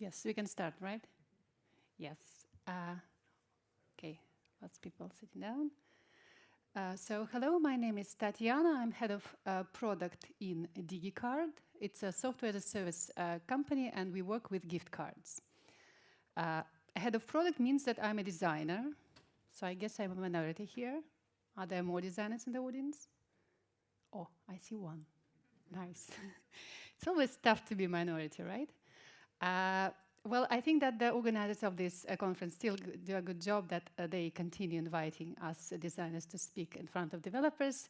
Yes, we can start, right? Yes. Okay, lots of people sitting down. So hello, my name is Tatiana. I'm head of product in DigiCard. It's a software as a service company, and we work with gift cards. Head of product means that I'm a designer. So I guess I'm a minority here. Are there more designers in the audience? Oh, I see one. Nice. It's always tough to be minority, right? Well, I think that the organizers of this conference still do a good job that they continue inviting us designers to speak in front of developers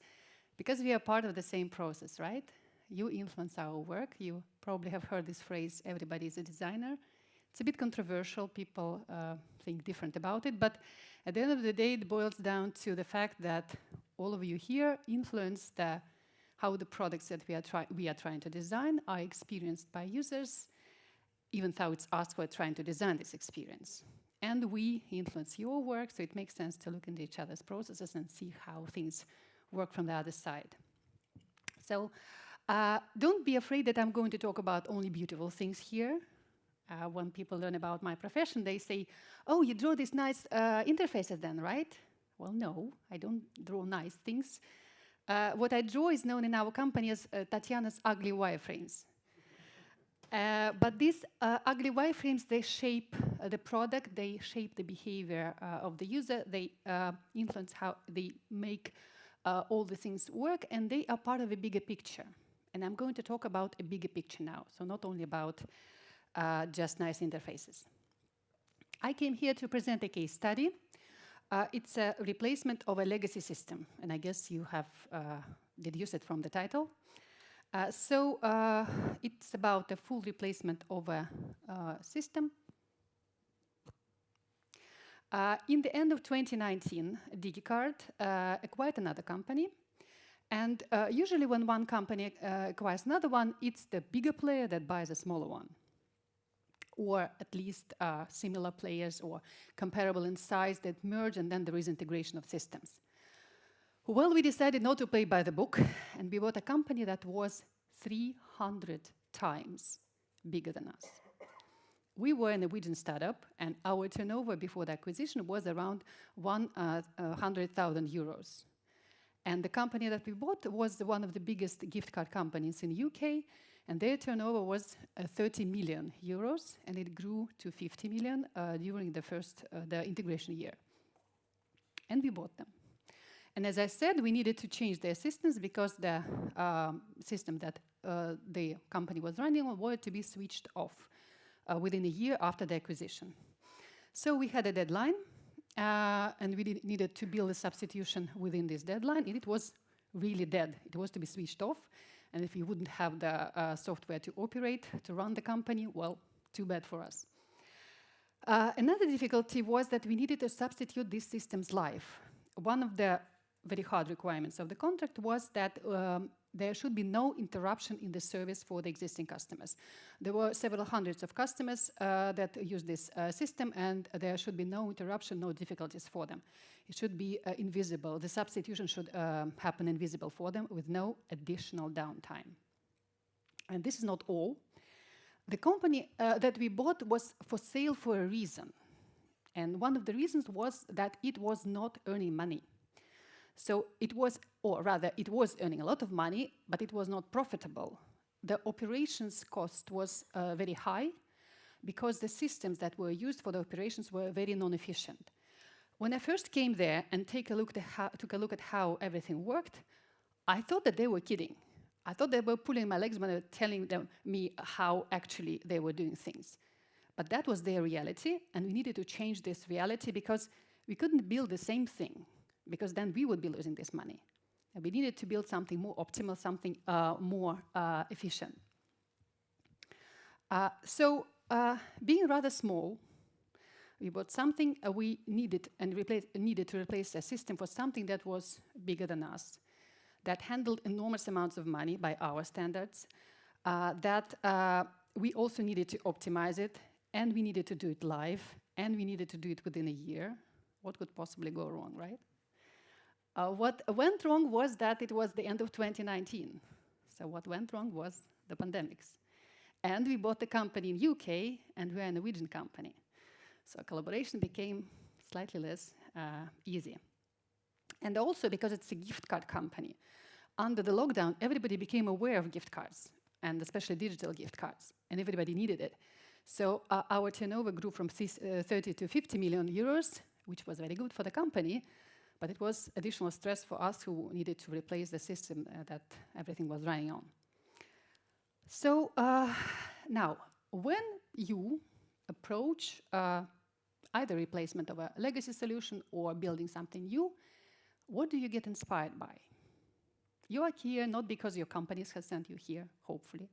because we are part of the same process, right? You influence our work. You probably have heard this phrase, everybody is a designer. It's a bit controversial. People think different about it. But at the end of the day, it boils down to the fact that all of you here influence how the products that we are trying to design are experienced by users, even though it's us who are trying to design this experience. And we influence your work, so it makes sense to look into each other's processes and see how things work from the other side. So don't be afraid that I'm going to talk about only beautiful things here. When people learn about my profession, they say, oh, you draw these nice interfaces then, right? Well, no, I don't draw nice things. What I draw is known in our company as Tatiana's ugly wireframes. But these ugly wireframes, they shape the product, they shape the behavior of the user, they influence how they make all the things work, and they are part of a bigger picture. And I'm going to talk about a bigger picture now, so not only about just nice interfaces. I came here to present a case study. It's a replacement of a legacy system, and I guess you have deduced it from the title. So it's about a full replacement of a system. In the end of 2019, DigiCard acquired another company. And usually when one company acquires another one, it's the bigger player that buys a smaller one. Or at least similar players or comparable in size that merge, and then there is integration of systems. Well, we decided not to play by the book, and we bought a company that was 300 times bigger than us. We were a Norwegian startup, and our turnover before the acquisition was around 100,000 euros. And the company that we bought was one of the biggest gift card companies in the UK, and their turnover was 30 million euros, and it grew to 50 million during the integration year. And we bought them. And as I said, we needed to change their systems because the system that the company was running on wanted to be switched off within a year after the acquisition. So we had a deadline, and we needed to build a substitution within this deadline, and it was really dead. It was to be switched off, and if you wouldn't have the software to operate, to run the company, well, too bad for us. Another difficulty was that we needed to substitute these systems live. One of the very hard requirements of the contract was that there should be no interruption in the service for the existing customers. There were several hundreds of customers that use this system, and there should be no interruption, no difficulties for them. It should be invisible. The substitution should happen invisible for them with no additional downtime. And this is not all. The company that we bought was for sale for a reason. And one of the reasons was that it was not earning money. So it was, or rather, it was earning a lot of money, but it was not profitable. The operations cost was very high because the systems that were used for the operations were very non-efficient. When I first came there and took a look at how everything worked, I thought that they were kidding. I thought they were pulling my legs when they were telling me how actually they were doing things. But that was their reality, and we needed to change this reality because we couldn't build the same thing, because then we would be losing this money. And we needed to build something more optimal, something more efficient. So being rather small, we bought something we needed to replace a system for something that was bigger than us, that handled enormous amounts of money by our standards, that we also needed to optimize it, and we needed to do it live, and we needed to do it within a year. What could possibly go wrong, right? What went wrong was that it was the end of 2019. So what went wrong was the pandemics. And we bought the company in UK, and we're a Norwegian company. So collaboration became slightly less easy. And also because it's a gift card company. Under the lockdown, everybody became aware of gift cards, and especially digital gift cards, and everybody needed it. So our turnover grew from 30 to 50 million euros, which was very good for the company, but it was additional stress for us who needed to replace the system that everything was running on. So now, when you approach either replacement of a legacy solution or building something new, what do you get inspired by? You are here not because your companies have sent you here, hopefully,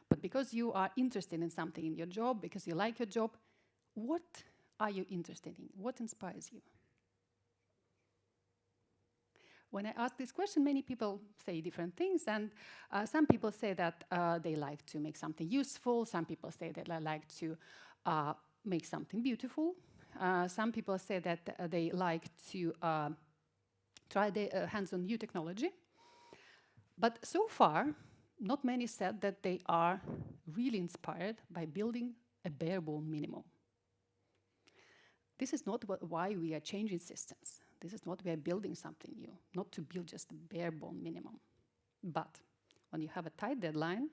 but because you are interested in something in your job, because you like your job. What are you interested in? What inspires you? When I ask this question, many people say different things, and some people say that they like to make something useful. Some people say that they like to make something beautiful. Some people say that they like to try their hands on new technology. But so far, not many said that they are really inspired by building a bare bone minimum. This is not why we are changing systems. This is not we are building something new, not to build just a bare bone minimum. But when you have a tight deadline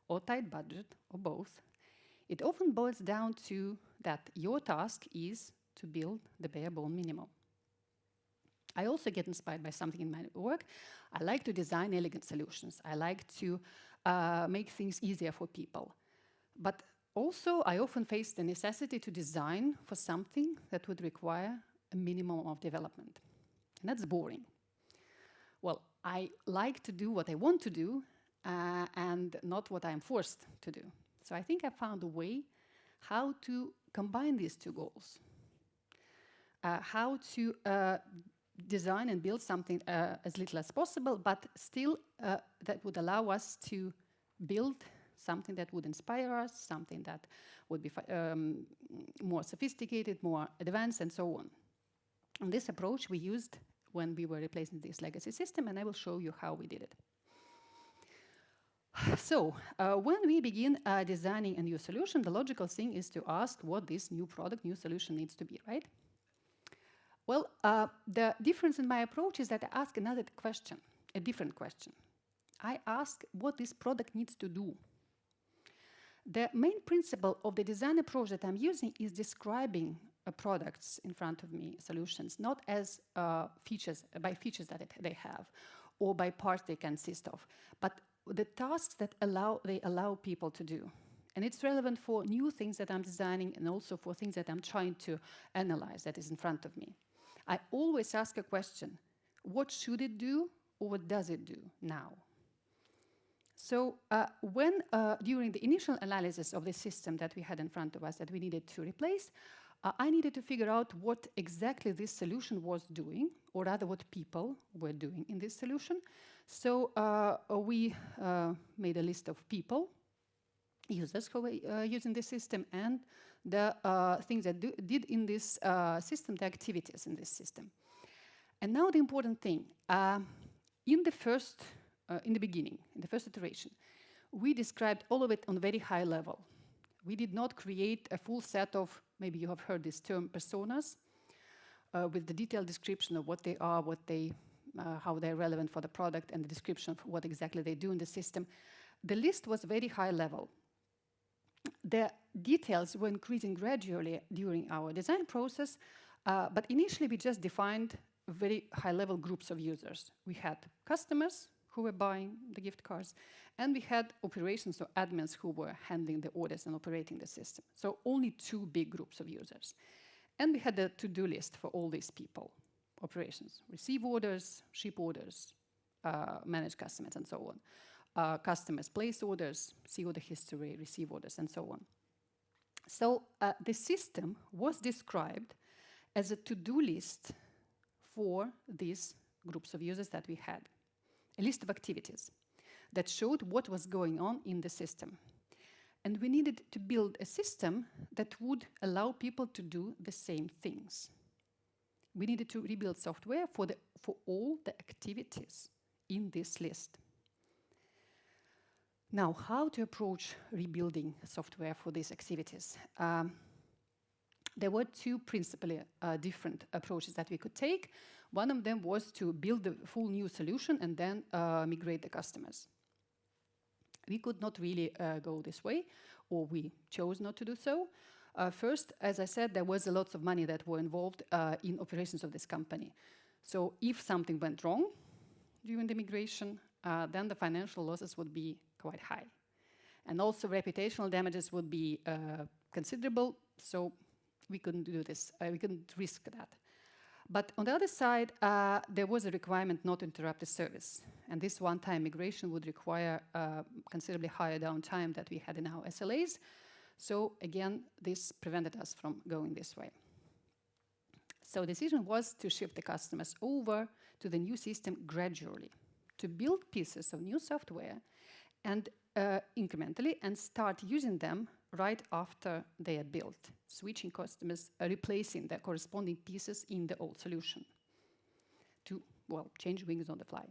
or tight budget or both, it often boils down to that your task is to build the bare bone minimum. I also get inspired by something in my work. I like to design elegant solutions. I like to make things easier for people. But also, I often face the necessity to design for something that would require a minimum of development. And that's boring. Well, I like to do what I want to do and not what I'm forced to do. So I think I found a way how to combine these two goals. How to design and build something as little as possible, but still that would allow us to build something that would inspire us, something that would be more sophisticated, more advanced, and so on. And this approach we used when we were replacing this legacy system, and I will show you how we did it. So when we begin designing a new solution, the logical thing is to ask what this new product, new solution needs to be, right? Well, the difference in my approach is that I ask another question, a different question. I ask what this product needs to do. The main principle of the design approach that I'm using is describing products in front of me, solutions, not as features, by features that they have, or by parts they consist of, but the tasks that they allow people to do. And it's relevant for new things that I'm designing and also for things that I'm trying to analyze that is in front of me. I always ask a question, what should it do or what does it do now? So when during the initial analysis of the system that we had in front of us that we needed to replace, I needed to figure out what exactly this solution was doing, or rather what people were doing in this solution. So we made a list of people, users who were using the system, and the things that did in this system, the activities in this system. And now the important thing, in the beginning, in the first iteration, we described all of it on a very high level. We did not create a full set of, maybe you have heard this term, personas, with the detailed description of what they are, how they're relevant for the product, and the description of what exactly they do in the system. The list was very high level. The details were increasing gradually during our design process, but initially we just defined very high-level groups of users. We had customers who were buying the gift cards, and we had operations or admins who were handling the orders and operating the system. So only two big groups of users. And we had a to-do list for all these people, operations, receive orders, ship orders, manage customers, and so on. Customers place orders, see order history, receive orders, and so on. So the system was described as a to-do list for these groups of users that we had. A list of activities that showed what was going on in the system. And we needed to build a system that would allow people to do the same things. We needed to rebuild software for all the activities in this list. Now, how to approach rebuilding software for these activities? There were two principally different approaches that we could take. One of them was to build the full new solution and then migrate the customers. We could not really go this way, or we chose not to do so. First, as I said, there was a lot of money that were involved in operations of this company. So if something went wrong during the migration, then the financial losses would be quite high. And also reputational damages would be considerable, so we couldn't do this. We couldn't risk that. But on the other side, there was a requirement not to interrupt the service. And this one-time migration would require considerably higher downtime that we had in our SLAs. So again, this prevented us from going this way. So the decision was to shift the customers over to the new system gradually, to build pieces of new software and incrementally and start using them right after they are built, switching customers, replacing the corresponding pieces in the old solution to, well, change wings on the fly.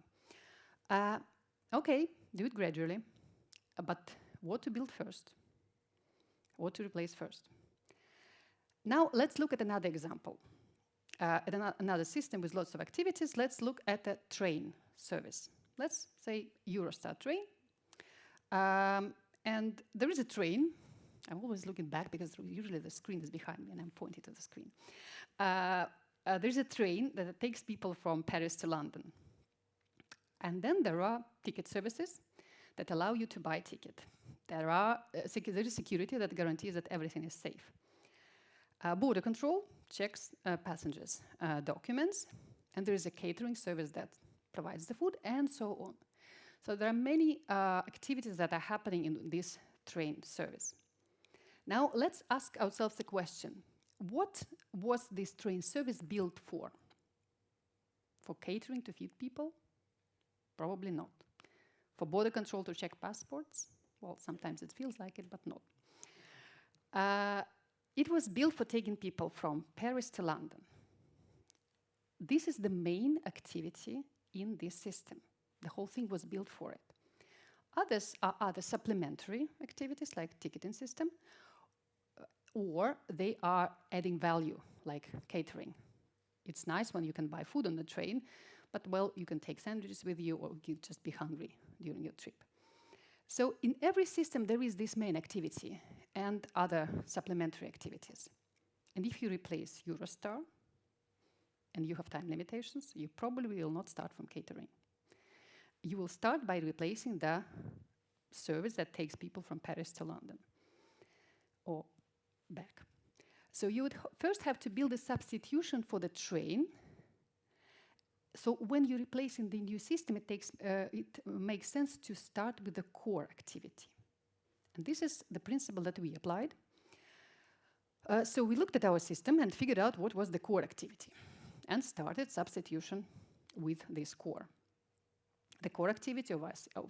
Okay, do it gradually, but what to build first? What to replace first? Now, let's look at another example. At another system with lots of activities, let's look at a train service. Let's say Eurostar train. And there is a train. I'm always looking back because usually the screen is behind me and I'm pointing to the screen. There's a train that takes people from Paris to London. And then there are ticket services that allow you to buy a ticket. There is security that guarantees that everything is safe. Border control checks passengers' documents. And there is a catering service that provides the food and so on. So there are many activities that are happening in this train service. Now, let's ask ourselves the question, what was this train service built for? For catering to feed people? Probably not. For border control to check passports? Well, sometimes it feels like it, but not. It was built for taking people from Paris to London. This is the main activity in this system. The whole thing was built for it. Others are other supplementary activities like ticketing system, or they are adding value like catering. It's nice when you can buy food on the train, but well, you can take sandwiches with you or you just be hungry during your trip. So in every system there is this main activity and other supplementary activities. And if you replace Eurostar and you have time limitations, you probably will not start from catering. You will start by replacing the service that takes people from Paris to London or back. So you would first have to build a substitution for the train. So when you're replacing the new system, it makes sense to start with the core activity. And this is the principle that we applied. So we looked at our system and figured out what was the core activity and started substitution with this core. The core activity of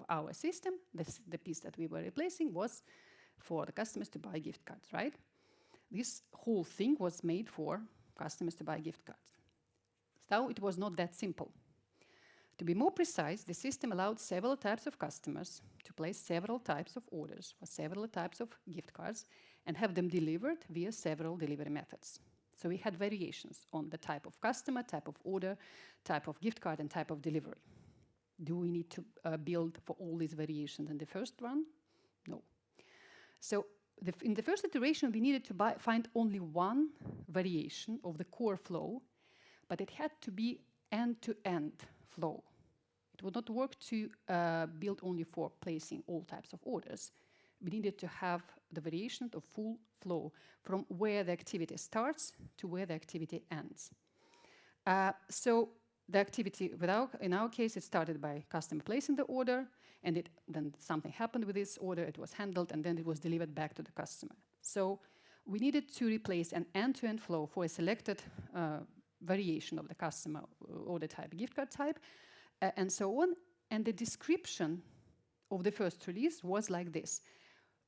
our system, the piece that we were replacing, was for the customers to buy gift cards, right? This whole thing was made for customers to buy gift cards. So it was not that simple. To be more precise, the system allowed several types of customers to place several types of orders for several types of gift cards and have them delivered via several delivery methods. So we had variations on the type of customer, type of order, type of gift card, and type of delivery. Do we need to build for all these variations in the first one? No. So in the first iteration, we needed to find only one variation of the core flow, but it had to be end-to-end flow. It would not work to build only for placing all types of orders. We needed to have the variation of full flow from where the activity starts to where the activity ends. So the activity, in our case, it started by customer placing the order, and then something happened with this order, it was handled, and then it was delivered back to the customer. So we needed to replace an end-to-end flow for a selected variation of the customer order type, gift card type, and so on. And the description of the first release was like this.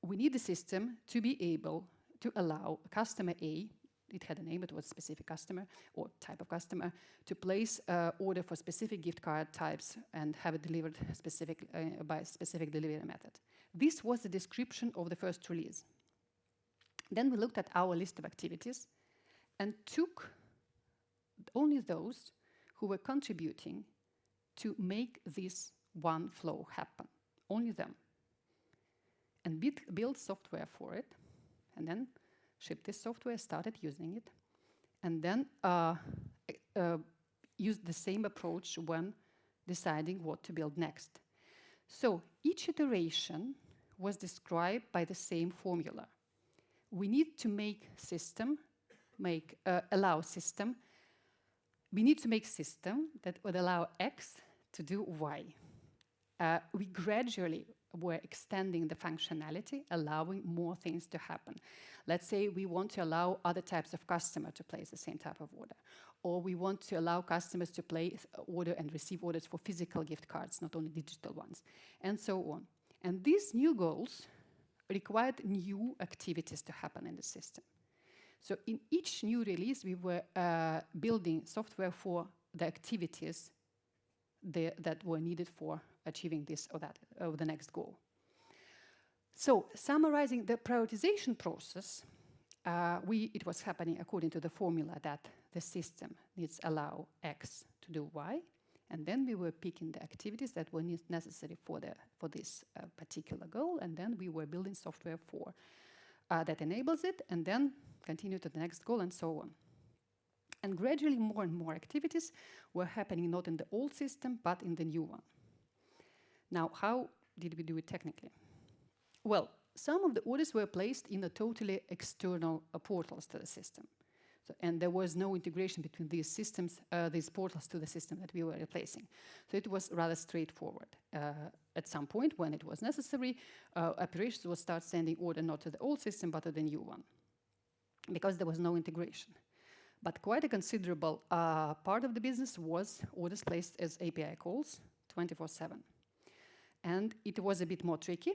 We need the system to be able to allow customer A it had a name, it was specific customer or type of customer, to place order for specific gift card types and have it delivered by a specific delivery method. This was the description of the first release. Then we looked at our list of activities and took only those who were contributing to make this one flow happen, only them. And build software for it, and then shipped this software, started using it, and then used the same approach when deciding what to build next. So each iteration was described by the same formula. We need to make system, allow system. We need to make system that would allow X to do Y. We gradually were extending the functionality, allowing more things to happen. Let's say we want to allow other types of customer to place the same type of order, or we want to allow customers to place order and receive orders for physical gift cards, not only digital ones, and so on. And these new goals required new activities to happen in the system. So in each new release, we were building software for the activities that were needed for achieving this or that, or the next goal. So summarizing the prioritization process, it was happening according to the formula that the system needs allow X to do Y, and then we were picking the activities that were necessary for this particular goal, and then we were building software for that enables it, and then continue to the next goal, and so on. And gradually more and more activities were happening not in the old system, but in the new one. Now, how did we do it technically? Well, some of the orders were placed in a totally external portals to the system. So, and there was no integration between these systems, these portals to the system that we were replacing. So it was rather straightforward. At some point, when it was necessary, operations would start sending order not to the old system, but to the new one, because there was no integration. But quite a considerable part of the business was orders placed as API calls 24/7. And it was a bit more tricky.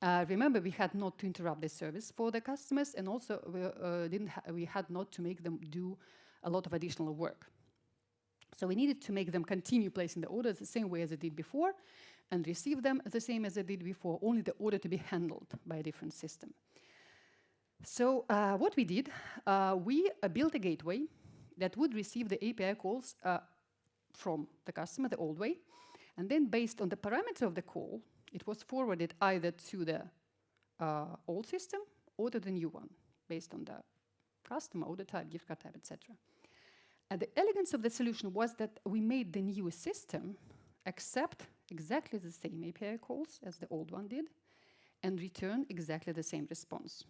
Remember, we had not to interrupt the service for the customers, and also we had not to make them do a lot of additional work. So we needed to make them continue placing the orders the same way as they did before, and receive them the same as they did before, only the order to be handled by a different system. So what we did, we built a gateway that would receive the API calls from the customer the old way, and then based on the parameter of the call, it was forwarded either to the old system or to the new one, based on the customer, order type, gift card type, etc. And the elegance of the solution was that we made the new system accept exactly the same API calls as the old one did, and return exactly the same response.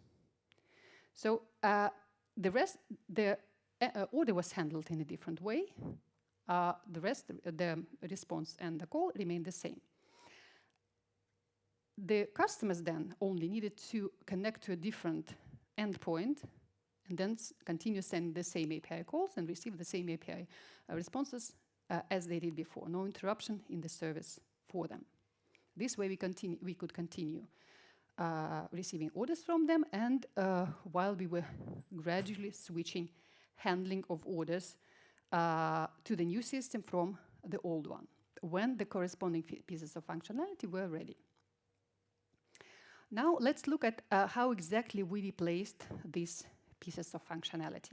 So the order was handled in a different way. The response and the call remained the same. The customers then only needed to connect to a different endpoint and then continue sending the same API calls and receive the same API responses as they did before. No interruption in the service for them. This way we could continue receiving orders from them, and while we were gradually switching handling of orders to the new system from the old one, when the corresponding pieces of functionality were ready. Now let's look at how exactly we replaced these pieces of functionality.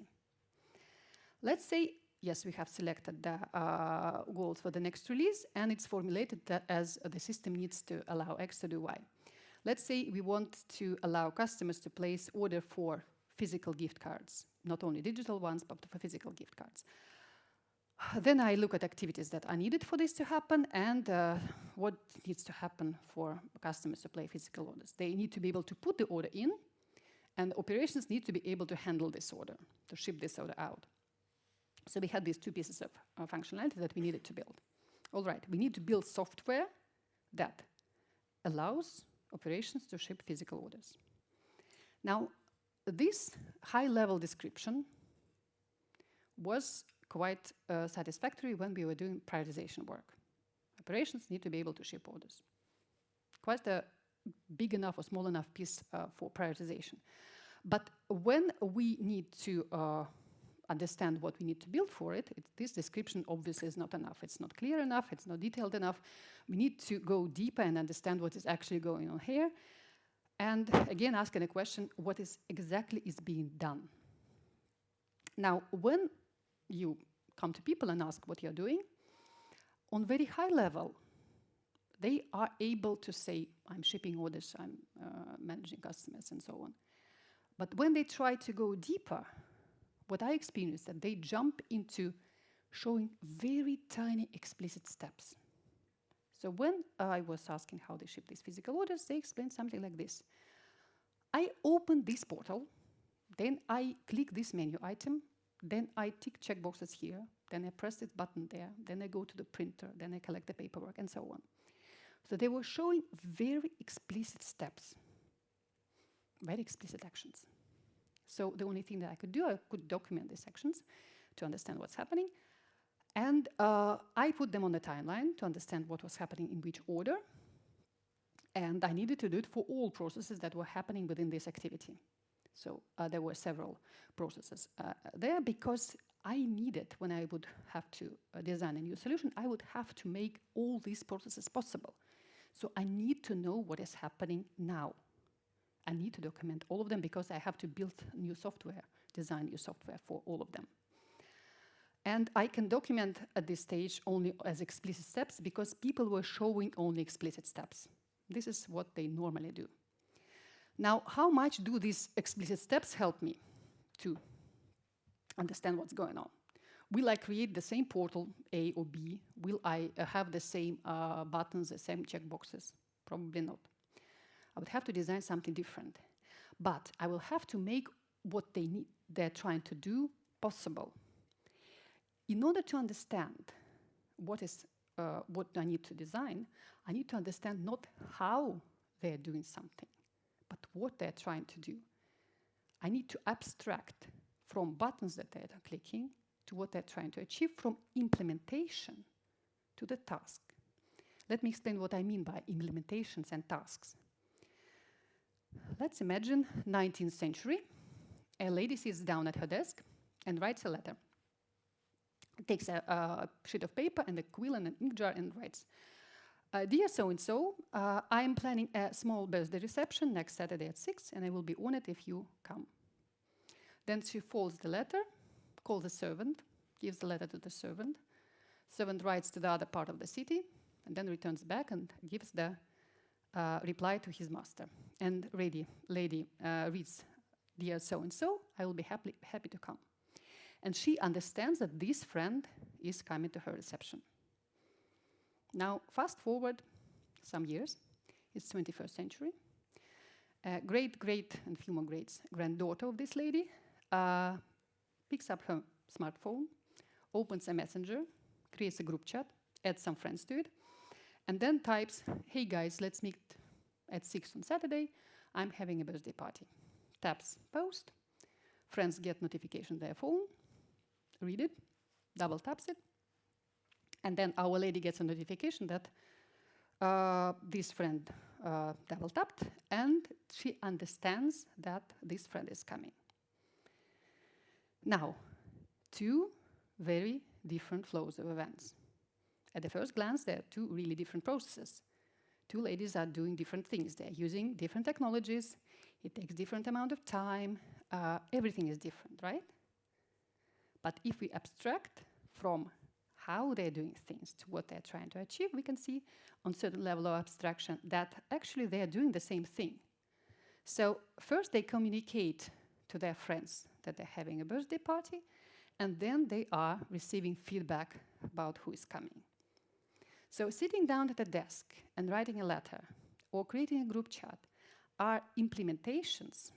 Let's say, yes, we have selected the goals for the next release, and it's formulated that as the system needs to allow X to do Y. Let's say we want to allow customers to place order for physical gift cards, not only digital ones, but for physical gift cards. Then I look at activities that are needed for this to happen, and what needs to happen for customers to place physical orders. They need to be able to put the order in, and operations need to be able to handle this order, to ship this order out. So we had these two pieces of functionality that we needed to build. All right, we need to build software that allows operations to ship physical orders. Now, this high-level description was quite satisfactory when we were doing prioritization work. Operations need to be able to ship orders. Quite a big enough or small enough piece for prioritization. But when we need to understand what we need to build for it, this description obviously is not enough. It's not clear enough, it's not detailed enough. We need to go deeper and understand what is actually going on here. And again, asking a question, what is exactly is being done? Now, when you come to people and ask what you're doing, on very high level, they are able to say, I'm shipping orders, I'm managing customers, and so on. But when they try to go deeper, what I experienced that they jump into showing very tiny explicit steps. So when I was asking how they ship these physical orders, they explained something like this. I open this portal, then I click this menu item, then I tick checkboxes here, then I press this button there, then I go to the printer, then I collect the paperwork, and so on. So they were showing very explicit steps, very explicit actions. So the only thing that I could do, I could document these actions to understand what's happening. And I put them on the timeline to understand what was happening in which order. And I needed to do it for all processes that were happening within this activity. So there were several processes there because I needed, when I would have to design a new solution, I would have to make all these processes possible. So I need to know what is happening now. I need to document all of them because I have to build new software, design new software for all of them. And I can document at this stage only as explicit steps because people were showing only explicit steps. This is what they normally do. Now, how much do these explicit steps help me to understand what's going on? Will I create the same portal, A or B? Will I have the same buttons, the same checkboxes? Probably not. I would have to design something different. But I will have to make what they're trying to do possible. In order to understand what I need to design, I need to understand not how they're doing something, but what they're trying to do. I need to abstract from buttons that they're clicking to what they're trying to achieve, from implementation to the task. Let me explain what I mean by implementations and tasks. Let's imagine 19th century. A lady sits down at her desk and writes a letter. Takes a sheet of paper and a quill and an ink jar and writes, Dear so-and-so, I am planning a small birthday reception next Saturday at 6, and I will be honored if you come. Then she folds the letter, calls the servant, gives the letter to the servant. Servant writes to the other part of the city, and then returns back and gives the reply to his master. And lady reads, Dear so-and-so, I will be happy to come. And she understands that this friend is coming to her reception. Now, fast forward some years, it's 21st century. Great, and few more greats, granddaughter of this lady picks up her smartphone, opens a messenger, creates a group chat, adds some friends to it, and then types, hey guys, let's meet at 6 on Saturday, I'm having a birthday party. Taps post, friends get notification on their phone, read it, double taps it, and then our lady gets a notification that this friend double tapped, and she understands that this friend is coming. Now, two very different flows of events. At the first glance, there are two really different processes. Two ladies are doing different things. They're using different technologies. It takes different amount of time. Everything is different, right? But if we abstract from how they're doing things to what they're trying to achieve, we can see on certain level of abstraction that actually they're doing the same thing. So first they communicate to their friends that they're having a birthday party, and then they are receiving feedback about who is coming. So sitting down at a desk and writing a letter or creating a group chat are implementations,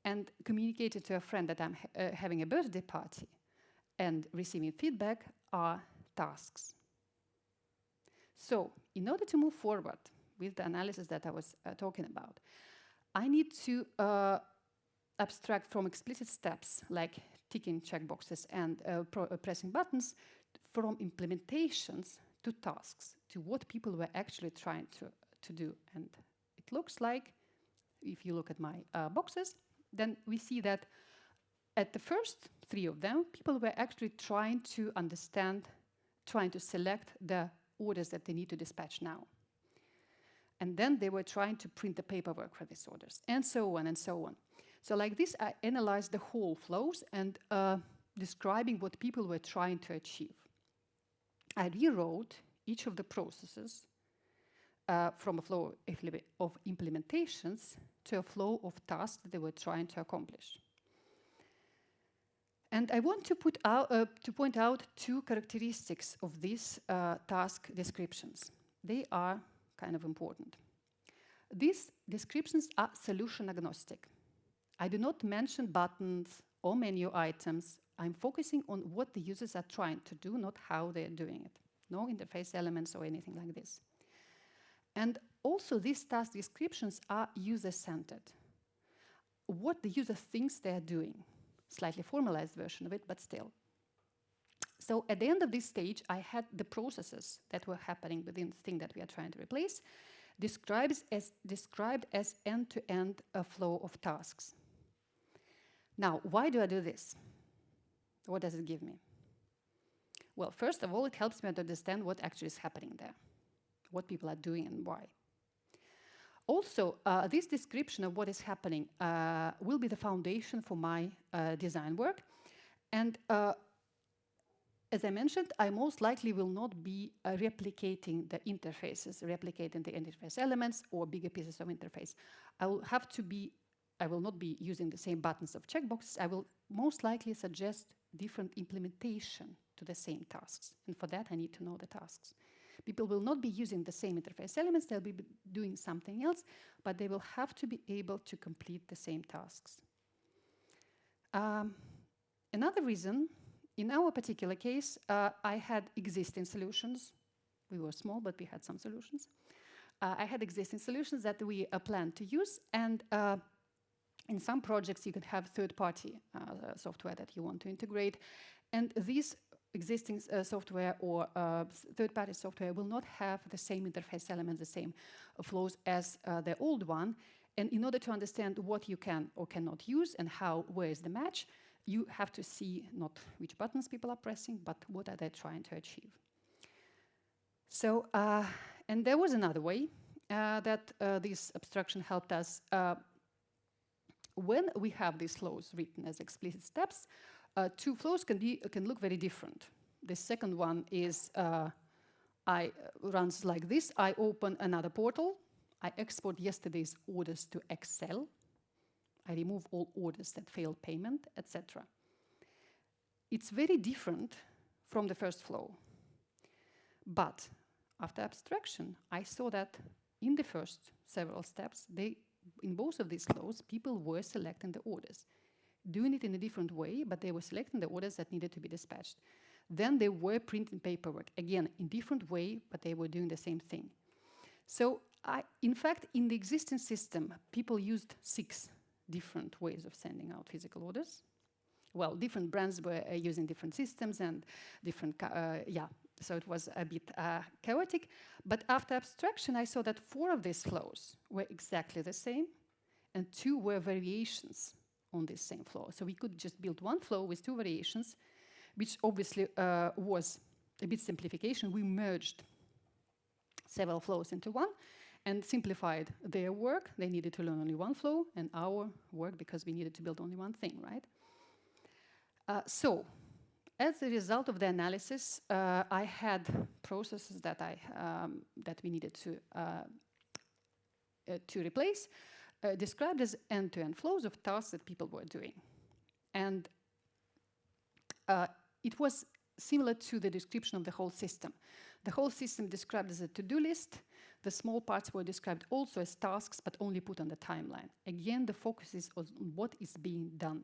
and communicating to a friend that I'm having a birthday party and receiving feedback are tasks. So in order to move forward with the analysis that I was talking about, I need to abstract from explicit steps like ticking checkboxes and pressing buttons, from implementations to tasks, to what people were actually trying to do. And it looks like if you look at my boxes, then we see that at the first 3 of them, people were actually trying to understand, trying to select the orders that they need to dispatch now. And then they were trying to print the paperwork for these orders, and so on and so on. So like this, I analyzed the whole flows and describing what people were trying to achieve. I rewrote each of the processes from a flow of implementations to a flow of tasks that they were trying to accomplish. And I want to point out 2 characteristics of these task descriptions. They are kind of important. These descriptions are solution agnostic. I do not mention buttons or menu items. I'm focusing on what the users are trying to do, not how they're doing it. No interface elements or anything like this. And also, these task descriptions are user-centered. What the user thinks they're doing. Slightly formalized version of it, but still. So at the end of this stage, I had the processes that were happening within the thing that we are trying to replace described as end-to-end a flow of tasks. Now, why do I do this? What does it give me? Well, first of all, it helps me to understand what actually is happening there, what people are doing and why. Also, this description of what is happening will be the foundation for my design work. And as I mentioned, I most likely will not be replicating the interfaces, replicating the interface elements or bigger pieces of interface. I will not be using the same buttons of checkboxes. I will most likely suggest different implementation to the same tasks. And for that, I need to know the tasks. People will not be using the same interface elements, they'll be doing something else, but they will have to be able to complete the same tasks. Another reason, in our particular case, I had existing solutions. We were small, but we had some solutions. I had existing solutions that we planned to use, and in some projects you could have third-party software that you want to integrate, and these existing software or third-party software will not have the same interface elements, the same flows as the old one. And in order to understand what you can or cannot use and where is the match, you have to see not which buttons people are pressing, but what are they trying to achieve. So, and there was another way that this abstraction helped us. When we have these flows written as explicit steps, 2 flows can look very different. The second one is runs like this. I open another portal. I export yesterday's orders to Excel. I remove all orders that failed payment, etc. It's very different from the first flow. But after abstraction, I saw that in the first several steps, in both of these flows, people were selecting the orders, doing it in a different way, but they were selecting the orders that needed to be dispatched. Then they were printing paperwork, again, in different way, but they were doing the same thing. So, in fact, in the existing system, people used 6 different ways of sending out physical orders. Well, different brands were using different systems and different, so it was a bit chaotic. But after abstraction, I saw that 4 of these flows were exactly the same, and 2 were variations on this same flow. So we could just build 1 flow with 2 variations, which obviously was a bit simplification. We merged several flows into 1 and simplified their work. They needed to learn only 1 flow, and our work, because we needed to build only 1 thing, right? So, as a result of the analysis, I had processes that we needed to replace, described as end-to-end flows of tasks that people were doing. And it was similar to the description of the whole system. The whole system described as a to-do list. The small parts were described also as tasks, but only put on the timeline. Again, the focus is on what is being done.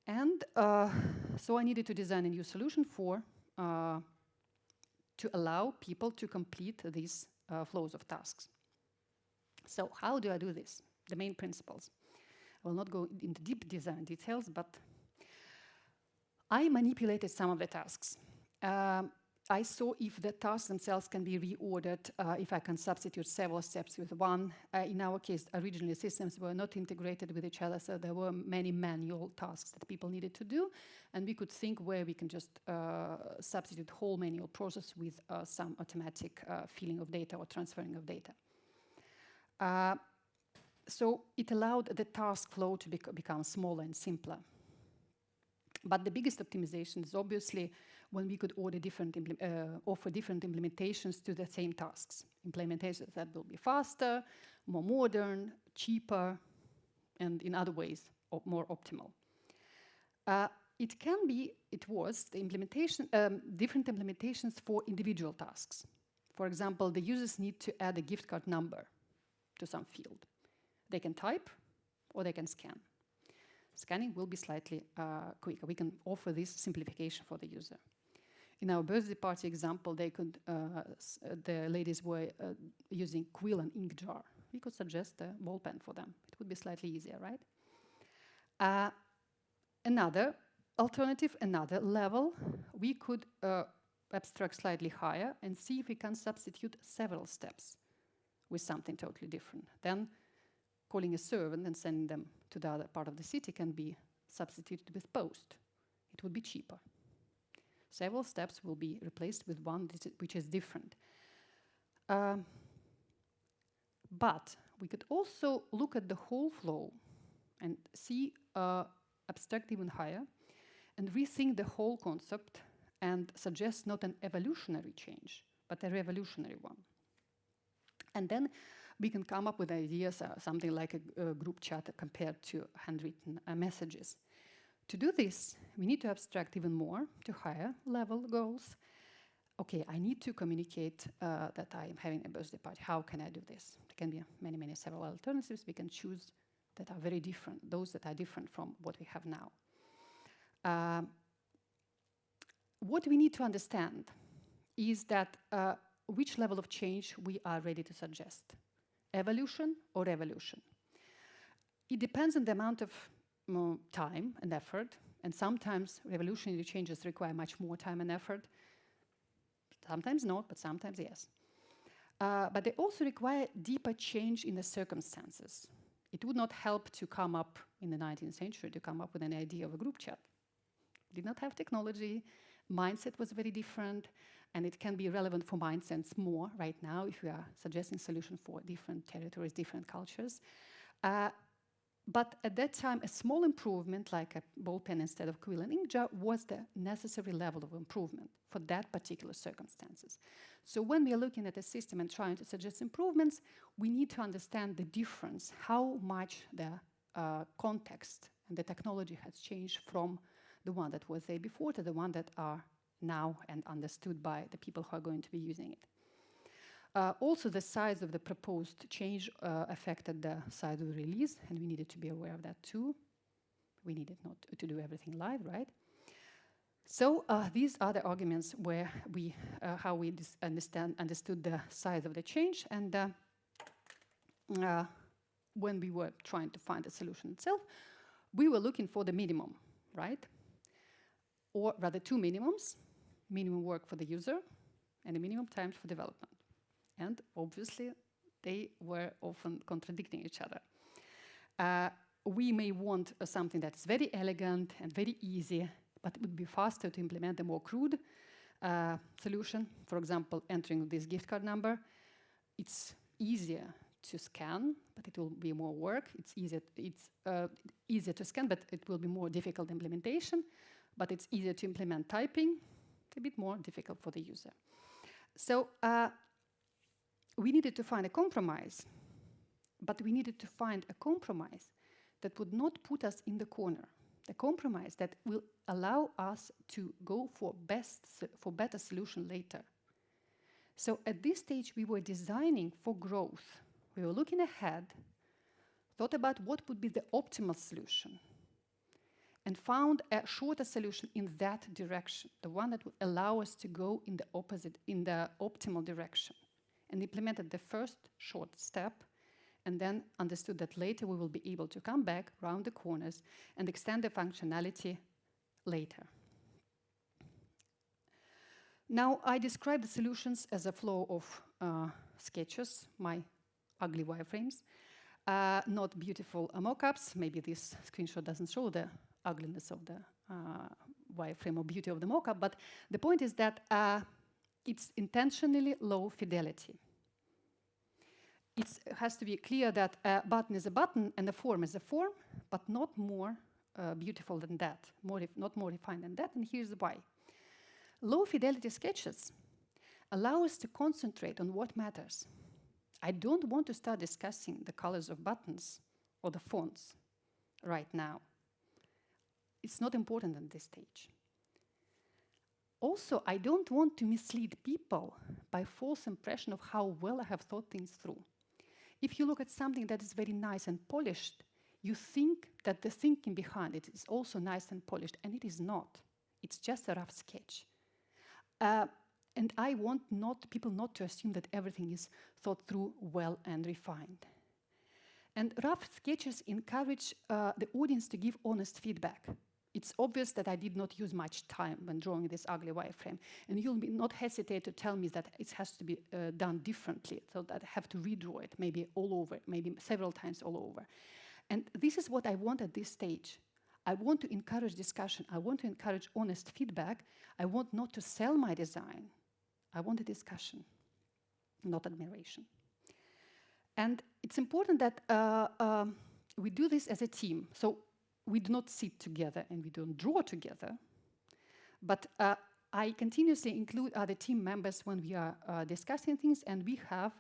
And so I needed to design a new solution to allow people to complete these flows of tasks. So how do I do this? The main principles. I will not go into deep design details, but I manipulated some of the tasks. I saw if the tasks themselves can be reordered, if I can substitute several steps with one. In our case, originally systems were not integrated with each other, so there were many manual tasks that people needed to do, and we could think where we can just substitute whole manual process with some automatic filling of data or transferring of data. So it allowed the task flow to become smaller and simpler. But the biggest optimization is obviously when we could offer different implementations to the same tasks. Implementations that will be faster, more modern, cheaper, and in other ways more optimal. It was the implementation, different implementations for individual tasks. For example, the users need to add a gift card number to some field. They can type or they can scan. Scanning will be slightly quicker. We can offer this simplification for the user. In our birthday party example, they could, the ladies were using quill and ink jar. We could suggest a ball pen for them. It would be slightly easier, right? Another alternative, another level, we could abstract slightly higher and see if we can substitute several steps with something totally different. Then calling a servant and sending them to the other part of the city can be substituted with post. It would be cheaper. Several steps will be replaced with one which is different. But we could also look at the whole flow and see, abstract even higher, and rethink the whole concept and suggest not an evolutionary change, but a revolutionary one. And then we can come up with ideas, something like a group chat compared to handwritten messages. To do this, we need to abstract even more to higher level goals. Okay, I need to communicate that I am having a birthday party. How can I do this? There can be many, several alternatives. We can choose that are very different, those that are different from what we have now. What we need to understand is that which level of change we are ready to suggest. Evolution or revolution. It depends on the amount of time and effort, and sometimes revolutionary changes require much more time and effort. Sometimes not, but sometimes yes. But they also require deeper change in the circumstances. It would not help to come up in the 19th century to come up with an idea of a group chat. Did not have technology, mindset was very different, and it can be relevant for mindsets more right now if we are suggesting solutions for different territories, different cultures. But at that time, a small improvement, like a ball pen instead of quill and ink jar, was the necessary level of improvement for that particular circumstances. So when we are looking at a system and trying to suggest improvements, we need to understand the difference, how much the context and the technology has changed from the one that was there before to the one that are now and understood by the people who are going to be using it. Also, the size of the proposed change affected the size of the release, and we needed to be aware of that too. We needed not to do everything live, right? So these are the arguments where we, how we understood the size of the change, and when we were trying to find a solution itself, we were looking for the minimum, right? Or rather two minimums, minimum work for the user and a minimum time for development. And obviously, they were often contradicting each other. We may want something that is very elegant and very easy, but it would be faster to implement a more crude solution. For example, entering this gift card number. It's easier to scan, but it will be more work. It's easier to scan, but it will be more difficult implementation. But it's easier to implement typing, a bit more difficult for the user. So we needed to find a compromise, but we needed to find a compromise that would not put us in the corner. The compromise that will allow us to go for better solution later. So at this stage, we were designing for growth. We were looking ahead, thought about what would be the optimal solution, and found a shorter solution in that direction, the one that would allow us to go in the optimal direction, and implemented the first short step, and then understood that later we will be able to come back around the corners and extend the functionality later. Now, I describe the solutions as a flow of sketches, my ugly wireframes, not beautiful mockups. Maybe this screenshot doesn't show the ugliness of the wireframe or beauty of the mockup, but the point is that it's intentionally low fidelity. It has to be clear that a button is a button and a form is a form, but not more beautiful than that, not more refined than that, and here's why. Low fidelity sketches allow us to concentrate on what matters. I don't want to start discussing the colors of buttons or the fonts right now. It's not important at this stage. Also, I don't want to mislead people by false impression of how well I have thought things through. If you look at something that is very nice and polished, you think that the thinking behind it is also nice and polished, and it is not. It's just a rough sketch. And I want people not to assume that everything is thought through well and refined. And rough sketches encourage the audience to give honest feedback. It's obvious that I did not use much time when drawing this ugly wireframe, and you'll not hesitate to tell me that it has to be done differently, so that I have to redraw it, maybe all over, maybe several times all over. And this is what I want at this stage. I want to encourage discussion. I want to encourage honest feedback. I want not to sell my design. I want a discussion, not admiration. And it's important that we do this as a team. So we do not sit together and we don't draw together, but I continuously include other team members when we are discussing things, and we have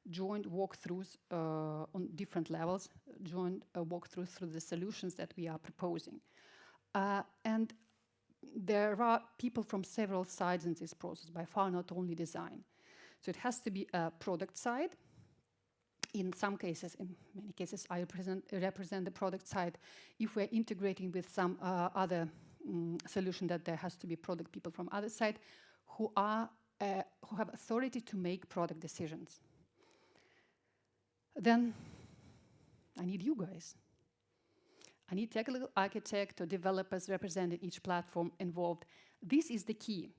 joint walkthroughs on different levels, joint walkthroughs through the solutions that we are proposing. And there are people from several sides in this process, by far not only design. So it has to be a product side. In some cases, in many cases, I represent the product side. If we're integrating with some other solution, that there has to be product people from other side who have authority to make product decisions. Then I need you guys. I need technical architect or developers representing each platform involved. This is the key.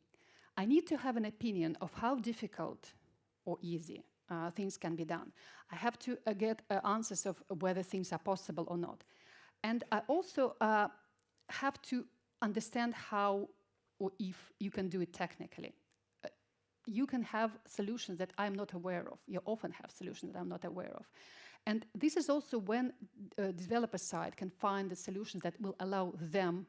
I need to have an opinion of how difficult or easy things can be done. I have to get answers of whether things are possible or not. And I also have to understand how or if you can do it technically. You can have solutions that I'm not aware of. You often have solutions that I'm not aware of. And this is also when the developer side can find the solutions that will allow them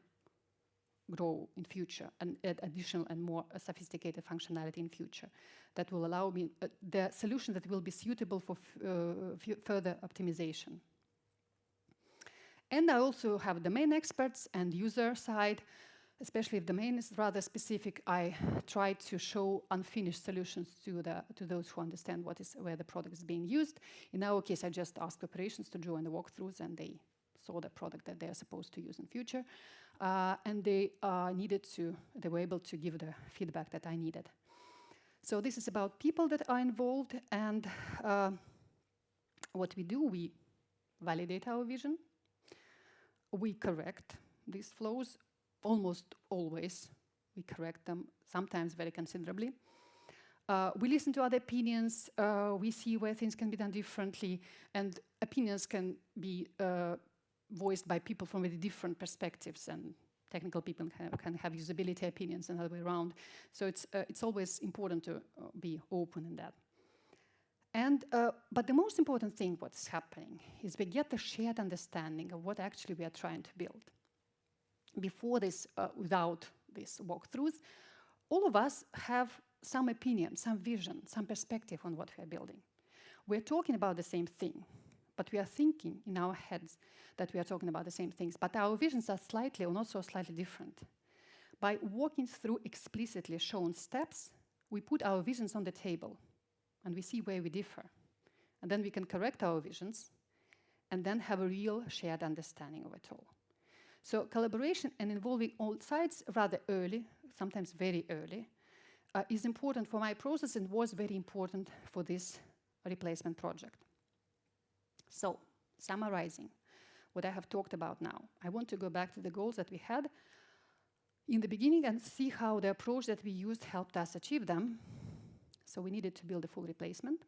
grow in future and add additional and more sophisticated functionality in future. That will allow me the solution that will be suitable for further optimization. And I also have domain experts and user side. Especially if the domain is rather specific, I try to show unfinished solutions to those who understand where the product is being used. In our case, I just asked operations to join the walkthroughs, and they saw the product that they are supposed to use in future, and they were able to give the feedback that I needed. So this is about people that are involved, and what we do, we validate our vision, we correct these flows. Almost always, we correct them, sometimes very considerably. We listen to other opinions, we see where things can be done differently, and opinions can be voiced by people from very different perspectives, and technical people can have usability opinions and the other way around. So it's always important to be open in that. And, but the most important thing what's happening is we get the shared understanding of what actually we are trying to build. Before this, without these walkthroughs, all of us have some opinion, some vision, some perspective on what we are building. We're talking about the same thing, but we are thinking in our heads that we are talking about the same things, but our visions are slightly or not so slightly different. By walking through explicitly shown steps, we put our visions on the table, and we see where we differ. And then we can correct our visions, and then have a real shared understanding of it all. So collaboration and involving all sides rather early, sometimes very early, is important for my process and was very important for this replacement project. So, summarizing what I have talked about now, I want to go back to the goals that we had. in the beginning and see how the approach that we used helped us achieve them. So we needed to build a full replacement.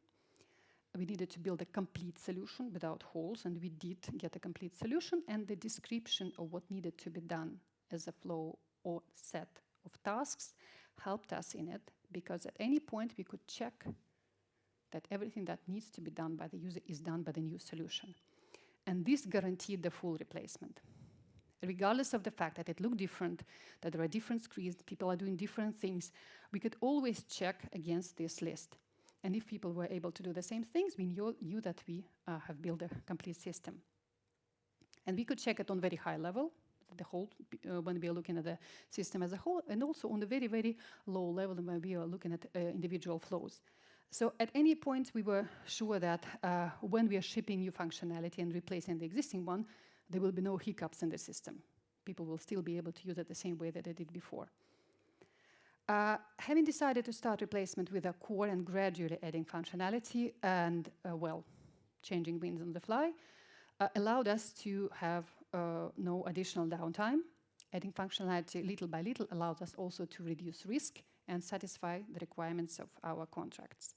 We needed to build a complete solution without holes, and we did get a complete solution, and the description of what needed to be done as a flow or set of tasks helped us in it, because at any point we could check that everything that needs to be done by the user is done by the new solution. And this guaranteed the full replacement. Regardless of the fact that it looked different, that there are different screens, people are doing different things, we could always check against this list. And if people were able to do the same things, we knew that we have built a complete system. And we could check it on very high level, the whole, when we are looking at the system as a whole, and also on the very, very low level when we are looking at individual flows. So at any point, we were sure that when we are shipping new functionality and replacing the existing one, there will be no hiccups in the system. People will still be able to use it the same way that they did before. Having decided to start replacement with a core and gradually adding functionality and, well, changing winds on the fly, allowed us to have no additional downtime. Adding functionality little by little allows us also to reduce risk and satisfy the requirements of our contracts.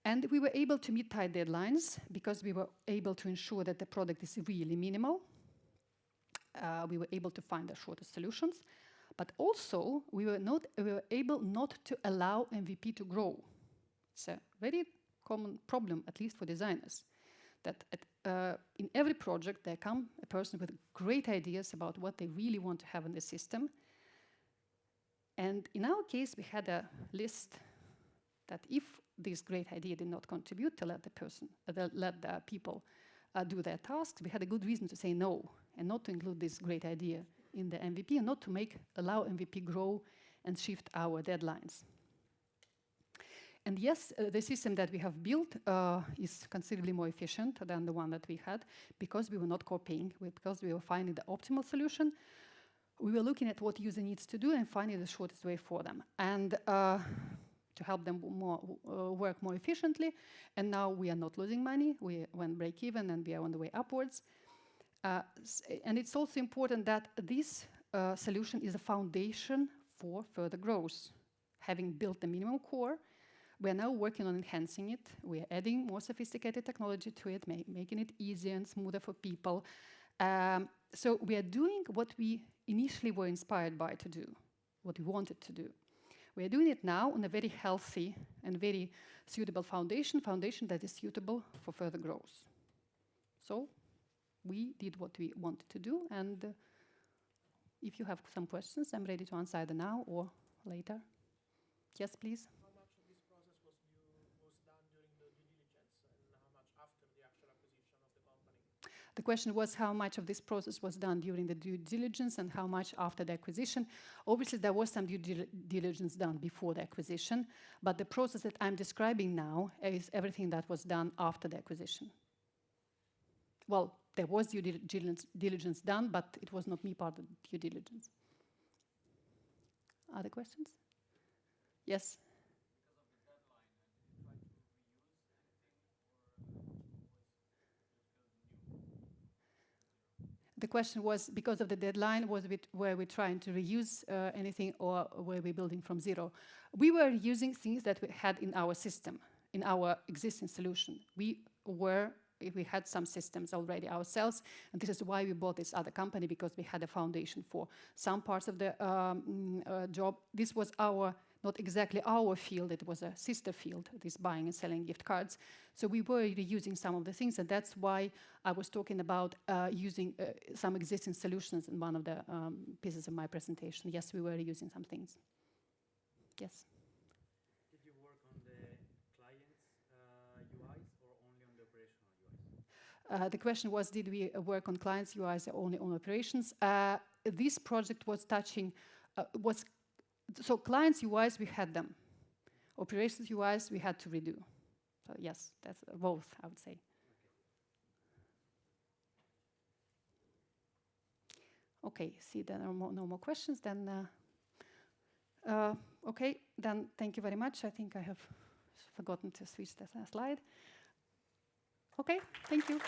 And we were able to meet tight deadlines because we were able to ensure that the product is really minimal. We were able to find the shortest solutions. But also, we were able not to allow MVP to grow. It's a very common problem, at least for designers, that in every project there comes a person with great ideas about what they really want to have in the system. And in our case, we had a list that if this great idea did not contribute to let the people do their tasks, we had a good reason to say no and not to include this great idea in the MVP and not to allow MVP grow and shift our deadlines. And yes, the system that we have built is considerably more efficient than the one that we had because we were not copying, because we were finding the optimal solution. We were looking at what user needs to do and finding the shortest way for them. And to help them work more efficiently. And now we are not losing money. We went break even and we are on the way upwards. And it's also important that this solution is a foundation for further growth. Having built the minimum core, we are now working on enhancing it. We are adding more sophisticated technology to it, making it easier and smoother for people. So we are doing what we initially were inspired by to do, what we wanted to do. We are doing it now on a very healthy and very suitable foundation that is suitable for further growth. So we did what we wanted to do, and if you have some questions, I'm ready to answer either now or later. Yes, please. How much of this process was done during the due diligence, and how much after the actual acquisition of the company? The question was how much of this process was done during the due diligence and how much after the acquisition. Obviously, there was some due diligence done before the acquisition, but the process that I'm describing now is everything that was done after the acquisition. Well, there was due diligence done, but it was not me part of the due diligence. Other questions? Yes? The question was, because of the deadline, were we trying to reuse anything or were we building from zero? We were using things that we had in our system, in our existing solution. We had some systems already ourselves, and this is why we bought this other company, because we had a foundation for some parts of the job. This was not exactly our field, it was a sister field, this buying and selling gift cards. So we were reusing some of the things, and that's why I was talking about using some existing solutions in one of the pieces of my presentation. Yes, we were reusing some things. Yes? Did you work on the client's UIs or only on the operational UIs? The question was, did we work on clients' UIs or only on operations? This project was touching, so clients' UIs, we had them. Operations UIs, we had to redo. So yes, that's both, I would say. Okay, see, there are no more questions, then, okay, then thank you very much. I think I have forgotten to switch the slide. Okay, thank you.